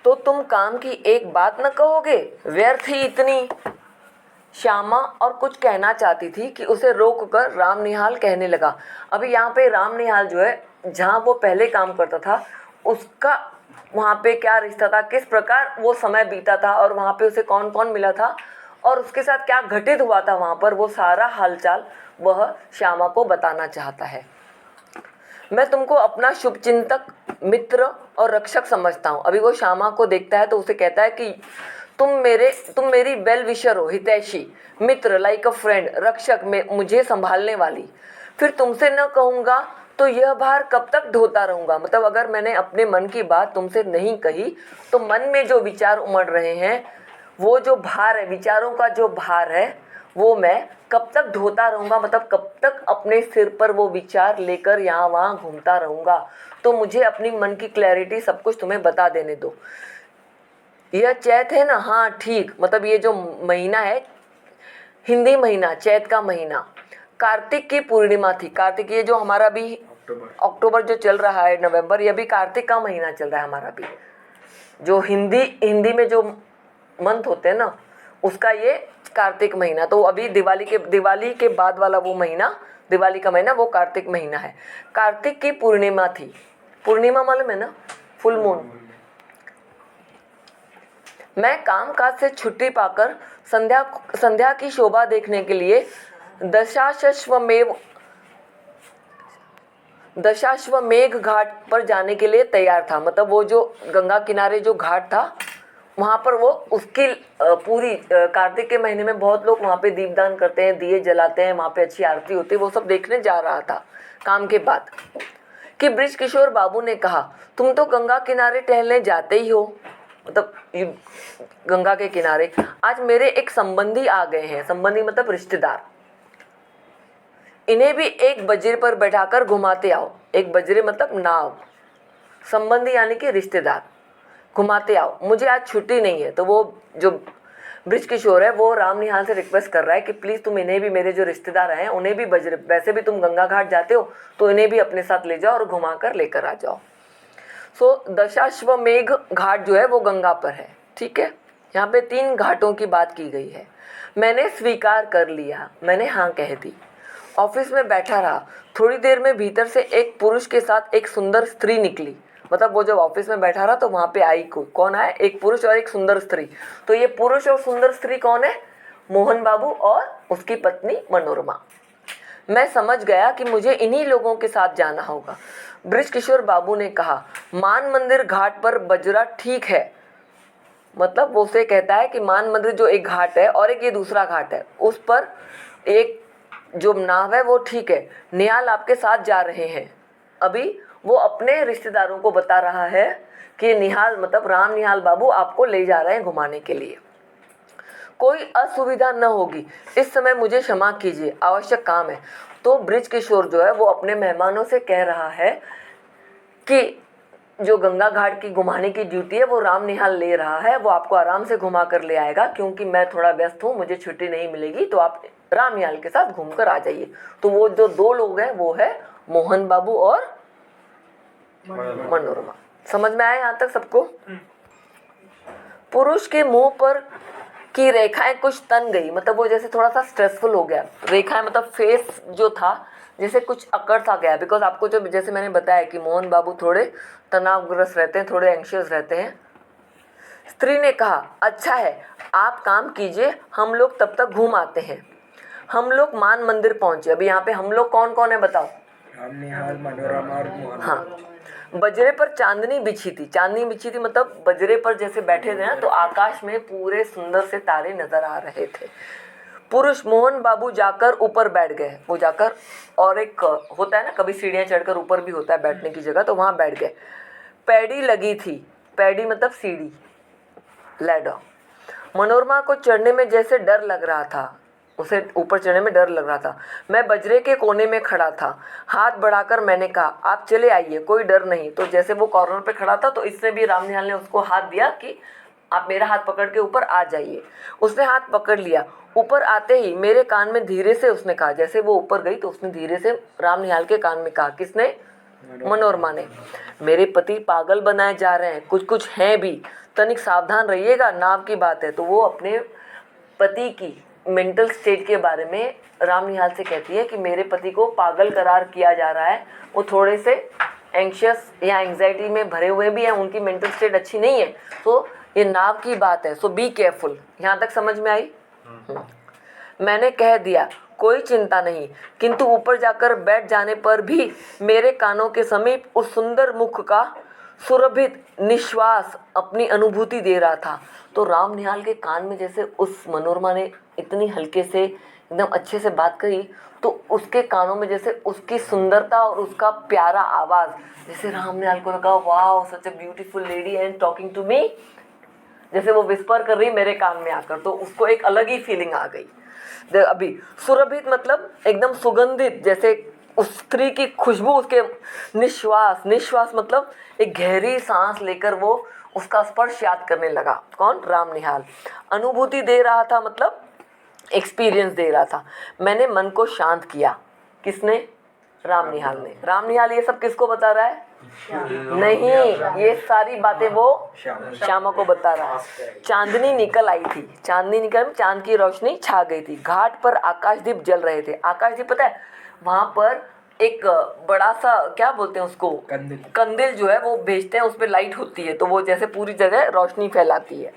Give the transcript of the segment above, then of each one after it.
तो तुम काम की एक बात न कहोगे, व्यर्थ ही इतनी। श्यामा और कुछ कहना चाहती थी कि उसे रोक कर राम निहाल कहने लगा। अभी यहाँ पे राम निहाल जो है, जहाँ वो पहले काम करता था उसका वहाँ पे क्या रिश्ता था, किस प्रकार वो समय बीता था और वहाँ पे उसे कौन कौन मिला था और उसके साथ क्या घटित हुआ था वहाँ पर, वो सारा हालचाल वह श्यामा को बताना चाहता है। मैं तुमको अपना शुभचिंतक, मित्र और रक्षक समझता हूँ। अभी वो श्यामा को देखता है तो उसे कहता है कि तुम मेरी वेल विशर हो, हितैषी, मित्र, लाइक अ फ्रेंड, रक्षक में मुझे संभालने वाली। फिर तुमसे न कहूँगा तो यह भार कब तक ढोता रहूँगा। मतलब अगर मैंने अपने मन की बात तुमसे नहीं कही तो मन में जो विचार उमड़ रहे हैं, वो जो भार है, विचारों का जो भार है, वो मैं कब तक ढोता रहूँगा। मतलब कब तक अपने सिर पर वो विचार लेकर यहाँ वहाँ घूमता रहूँगा। तो मुझे अपनी मन की क्लैरिटी सब कुछ तुम्हें बता देने दो। यह चैत है ना? हाँ ठीक। मतलब ये जो महीना है, हिंदी महीना, चैत का महीना, कार्तिक की पूर्णिमा थी। कार्तिक, ये जो हमारा भी अक्टूबर जो चल रहा है, नवंबर, ये भी कार्तिक का महीना चल रहा है हमारा भी। जो हिंदी में जो मंथ होते हैं ना, उसका ये कार्तिक महीना। तो अभी दिवाली के बाद वाला वो महीना, दिवाली का महीना, वो कार्तिक महीना है। कार्तिक की पूर्णिमा थी। पूर्णिमा मालूम है ना? Full moon. मैं कामकाज से छुट्टी पाकर संध्या की शोभा देखने के लिए दशाश्वमेघ घाट पर जाने के लिए तैयार था। मतलब वो जो गंगा किनारे जो घाट था, वहाँ पर वो उसकी पूरी कार्तिक के महीने में बहुत लोग वहाँ पे दीपदान करते हैं, दिए जलाते हैं, वहाँ पे अच्छी आरती होती है, वो सब देखने जा रहा था काम के बाद कि बृजकिशोर बाबू ने कहा, तुम तो गंगा किनारे टहलने जाते ही हो। मतलब गंगा के किनारे आज मेरे एक संबंधी आ गए हैं। संबंधी मतलब रिश्तेदार। इन्हें भी एक बजरे पर बैठाकर घुमाते आओ। एक बजरे मतलब नाव, संबंधी यानी कि रिश्तेदार, घुमाते आओ, मुझे आज छुट्टी नहीं है। तो वो जो बृजकिशोर है वो राम निहाल से रिक्वेस्ट कर रहा है कि प्लीज़ तुम इन्हें भी, मेरे जो रिश्तेदार हैं उन्हें भी बजरे, वैसे भी तुम गंगा घाट जाते हो तो इन्हें भी अपने साथ ले जाओ और घुमा कर लेकर आ जाओ। सो दशाश्वमेघ घाट जो है वो गंगा पर है। ठीक है, यहाँ पे 3 घाटों की बात की गई है। मैंने स्वीकार कर लिया, मैंने हाँ कह दी। ऑफिस में बैठा रहा। थोड़ी देर में भीतर से एक पुरुष के साथ एक सुंदर स्त्री निकली। मतलब वो जब ऑफिस में बैठा रहा तो वहाँ पे आई, कौन आया? एक पुरुष और एक सुंदर स्त्री। तो ये पुरुष और सुंदर स्त्री कौन है? मोहन बाबू और उसकी पत्नी मनोरमा। मैं समझ गया कि मुझे इन्हीं लोगों के साथ जाना होगा। बृजकिशोर बाबू ने कहा, मान मंदिर घाट पर बजरा ठीक है। मतलब वो उसे कहता है कि मान मंदिर जो एक घाट है और एक ये दूसरा घाट है, उस पर एक जो नाव है वो ठीक है। निहाल आपके साथ जा रहे हैं। अभी वो अपने रिश्तेदारों को बता रहा है कि निहाल मतलब राम निहाल बाबू आपको ले जा रहे हैं घुमाने के लिए। कोई असुविधा न होगी। इस समय मुझे क्षमा कीजिए, आवश्यक काम है। तो बृजकिशोर जो है वो अपने मेहमानों से कह रहा है कि जो गंगा घाट की घुमाने की ड्यूटी है वो राम निहाल ले रहा है, वो आपको आराम से घुमा कर ले आएगा, क्योंकि मैं थोड़ा व्यस्त हूँ, मुझे छुट्टी नहीं मिलेगी, तो आप राम निहाल के साथ घूम कर आ जाइए। तो वो जो 2 लोग हैं वो है मोहन बाबू और मनोरमा। समझ में आया यहाँ तक सबको? पुरुष के मुंह पर की रेखाएं कुछ तन गई। मतलब वो जैसे थोड़ा सा स्ट्रेसफुल हो गया। रेखाएं मतलब फेस जो था जैसे कुछ अकड़ सा गया। बिकॉज आपको जो जैसे मैंने बताया कि मोहन बाबू थोड़े तनावग्रस्त रहते हैं, थोड़े एंशियस रहते हैं। स्त्री ने कहा, अच्छा है, आप काम कीजिए, हम लोग तब तक घूम आते हैं। हम लोग मान मंदिर पहुंचे। अभी यहाँ पे हम लोग कौन कौन है बताओ? राम निहाल, मनोरमा और मोहन। हाँ, बजरे पर चांदनी बिछी थी। चांदनी बिछी थी मतलब बजरे पर जैसे बैठे थे ना, तो आकाश में पूरे सुंदर से तारे नजर आ रहे थे। पुरुष मोहन बाबू जाकर ऊपर बैठ गए। वो जाकर, और एक होता है ना कभी सीढ़ियाँ चढ़कर ऊपर भी होता है बैठने की जगह, तो वहाँ बैठ गए। पैड़ी लगी थी। पैड़ी मतलब सीढ़ी, लैडर। मनोरमा को चढ़ने में जैसे डर लग रहा था, उसे ऊपर चढ़ने में डर लग रहा था। मैं बजरे के कोने में खड़ा था। हाथ बढ़ाकर मैंने कहा, आप चले आइए, कोई डर नहीं। तो जैसे वो कॉर्नर पे खड़ा था तो इससे भी राम निहाल ने उसको हाथ दिया कि आप मेरा हाथ पकड़ के ऊपर आ जाइए। उसने हाथ पकड़ लिया। ऊपर आते ही मेरे कान में धीरे से उसने कहा, जैसे वो ऊपर गई तो उसने धीरे से राम निहाल के कान में कहा। किसने? मनोरमा ने। मेरे पति पागल बनाए जा रहे हैं, कुछ कुछ हैं भी, तनिक सावधान रहिएगा, नाव की बात है। तो वो अपने पति की मेंटल स्टेट के बारे में राम निहाल से कहती है कि मेरे पति को पागल करार किया जा रहा है, वो थोड़े से एंग्शियस या एंग्जाइटी में भरे हुए भी हैं, उनकी मेंटल स्टेट अच्छी नहीं है, तो ये नाव की बात है, सो बी केयरफुल। यहाँ तक समझ में आई? मैंने कह दिया कोई चिंता नहीं, किंतु ऊपर जाकर बैठ जाने पर भी मेरे कानों के समीप उस सुंदर मुख का सुरभित निश्वास अपनी अनुभूति दे रहा था। तो राम निहाल के कान में जैसे उस मनोरमा ने इतनी हल्के से एकदम अच्छे से बात कही, तो उसके कानों में जैसे उसकी सुंदरता और उसका प्यारा आवाज़, जैसे राम निहाल को लगा wow such a beautiful lady and talking to me, जैसे वो विस्पर कर रही मेरे कान में आकर, तो उसको एक अलग ही फीलिंग आ गई। अभी सुरभित मतलब एकदम सुगंधित, जैसे उस स्त्री की खुशबू, उसके निश्वास मतलब एक गहरी सांस लेकर वो उसका स्पर्श याद करने लगा। कौन? राम निहाल। अनुभूति दे रहा था मतलब एक्सपीरियंस दे रहा था। मैंने मन को शांत किया। किसने? राम निहाल ने। राम निहाल ये सब किसको बता रहा है? नहीं, ये सारी बातें वो श्यामा को बता रहा है। चांदनी निकल आई थी, चांदनी निकल, चांद की रोशनी छा गई थी। घाट पर आकाशदीप जल रहे थे। आकाशदीप पता है, वहां पर एक बड़ा सा क्या बोलते हैं उसको, कंदिल जो है वो भेजते हैं, उस पर लाइट होती है, तो वो जैसे पूरी जगह रोशनी फैलाती है।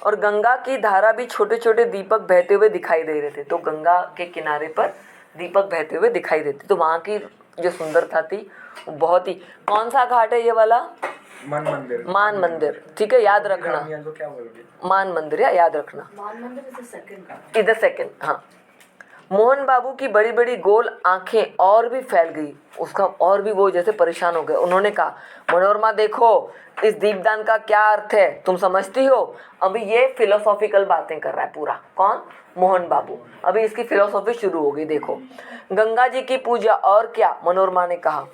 और गंगा की धारा भी छोटे छोटे दीपक बहते हुए दिखाई दे रहे थे। तो गंगा के किनारे पर दीपक बहते हुए दिखाई देते, तो वहाँ की जो सुंदरता थी वो बहुत ही। कौन सा घाट है ये वाला? मान मंदिर। ठीक है, याद रखना, मान मंदिर है, याद रखना। इधर सेकंड। हाँ, मोहन बाबू की बड़ी बड़ी गोल आंखें और भी फैल गई, उसका और भी वो जैसे परेशान हो गए। उन्होंने कहा मनोरमा देखो इस दीपदान का क्या अर्थ है, तुम समझती हो? अभी ये फिलोसॉफिकल बातें कर रहा है पूरा। कौन? मोहन बाबू। अभी इसकी फिलोसॉफी शुरू हो गई। देखो, गंगा जी की पूजा और क्या, मनोरमा ने कहा।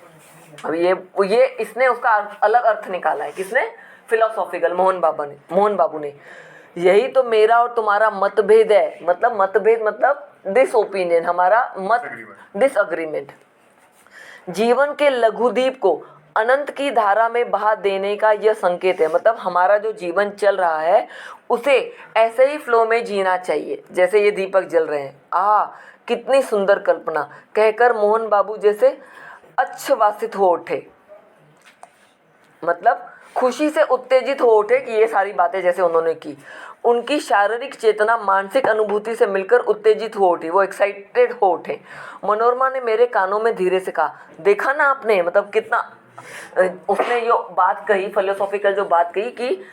अभी ये इसने उसका अलग अर्थ निकाला है। किसने? फिलोसॉफिकल, मोहन बाबू ने। यही तो मेरा और तुम्हारा मतभेद है। मतलब मतभेद मतलब डिस ओपिनियन, हमारा मत, डिसअग्रीमेंट। जीवन के लघुदीप को अनंत की धारा में बहा देने का यह संकेत है। मतलब हमारा जो जीवन चल रहा है उसे ऐसे ही फ्लो में जीना चाहिए जैसे ये दीपक जल रहे हैं। कितनी सुंदर कल्पना, कहकर मोहन बाबू जैसे अच्छवासित हो उठे, मतलब खुशी से उत्तेजित हो उठे कि ये सारी बातें जैसे उन्होंने की। उनकी शारीरिक चेतना मानसिक अनुभूति से मिलकर उत्तेजित हो उठी, वो एक्साइटेड हो उठे। मनोरमा ने मेरे कानों में धीरे से कहा, देखा ना आपने, मतलब कितना उसने जो बात कही, फिलोसॉफिकल जो बात कही कि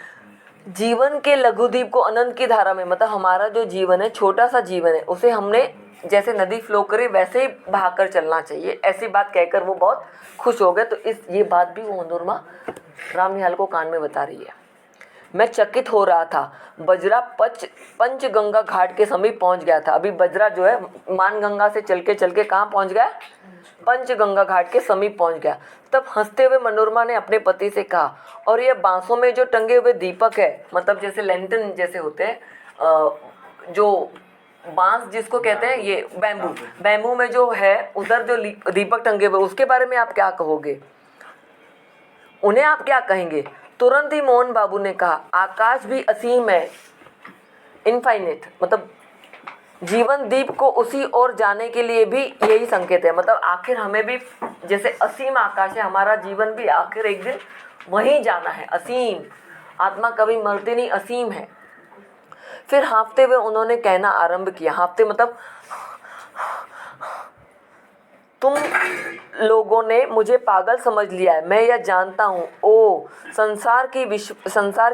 जीवन के लघुदीप को अनंत की धारा में, मतलब हमारा जो जीवन है, छोटा सा जीवन है, उसे हमने जैसे नदी फ्लो करे वैसे ही बहाकर चलना चाहिए। ऐसी बात कहकर वो बहुत खुश हो गए। तो ये बात भी वो मनोरमा राम निहाल को कान में बता रही है। मैं चकित हो रहा था। बजरा पंचगंगा घाट के समीप पहुंच गया था। अभी बजरा जो है मानगंगा से चल के कहाँ पहुंच गया? पंचगंगा घाट के समीप पहुंच गया। तब हंसते हुए मनोरमा ने अपने पति से कहा, और ये बांसों में जो टंगे हुए दीपक है, मतलब जैसे लैंटर्न जैसे होते हैं, जो बांस जिसको कहते हैं, ये बैम्बू में जो है उधर जो दीपक टंगे हुए, उसके बारे में आप क्या कहोगे? उन्हें आप क्या कहेंगे? तुरंत ही मोहन बाबू ने कहा, आकाश भी असीम है, इनफाइनेट। मतलब जीवन दीप को उसी ओर जाने के लिए भी यही संकेत है। मतलब आखिर हमें भी जैसे असीम आकाश है, हमारा जीवन भी आखिर एक दिन वहीं जाना है। असीम आत्मा कभी मरती नहीं, असीम है। फिर हाँफते हुए उन्होंने कहना आरंभ किया। हाँफते मतलब तुम लोगों ने मुझे पागल समझ लिया है, मैं यह जानता हूँ। ओ संसार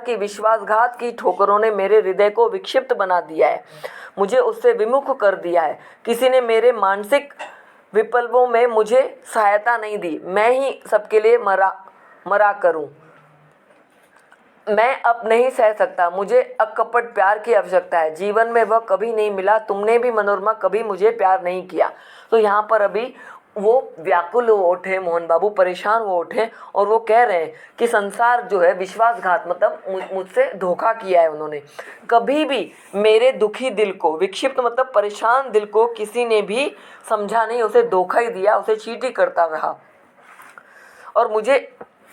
की विश्वासघात की ठोकरों ने मेरे हृदय को विक्षिप्त बना दिया है, मुझे उससे विमुख कर दिया है। किसी ने मेरे मानसिक विप्लवों में मुझे सहायता नहीं दी। मैं ही सबके लिए मरा करूँ। मैं अब नहीं सह सकता, मुझे अकपट प्यार की आवश्यकता है। जीवन में वह कभी नहीं मिला। तुमने भी मनोरमा कभी मुझे प्यार नहीं किया। तो यहाँ पर अभी वो व्याकुल हो उठे, मोहन बाबू परेशान हो उठे, और वो कह रहे हैं कि संसार जो है विश्वासघात, मतलब मुझसे धोखा किया है उन्होंने। कभी भी मेरे दुखी दिल को, विक्षिप्त मतलब परेशान दिल को किसी ने भी समझा नहीं, उसे धोखा ही दिया, उसे चीट ही करता रहा। और मुझे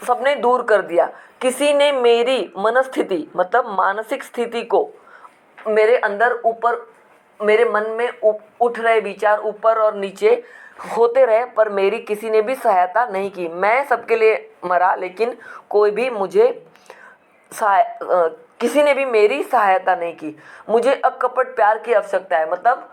सबने दूर कर दिया। किसी ने मेरी मनस्थिति मतलब मानसिक स्थिति को मेरे अंदर ऊपर मेरे मन में उठ रहे विचार ऊपर और नीचे होते रहे, पर मेरी किसी ने भी सहायता नहीं की। मैं सबके लिए मरा लेकिन कोई भी मुझे किसी ने भी मेरी सहायता नहीं की। मुझे अकपट प्यार की आवश्यकता है, मतलब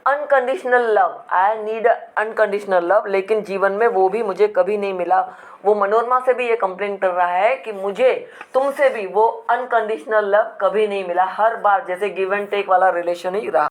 unconditional love, I need unconditional love, लेकिन जीवन में वो भी मुझे कभी नहीं मिला। वो मनोरमा से भी ये कंप्लेन कर रहा है कि मुझे तुमसे भी वो अनकंडीशनल लव कभी नहीं मिला, हर बार जैसे गिव एंड टेक वाला रिलेशन ही रहा।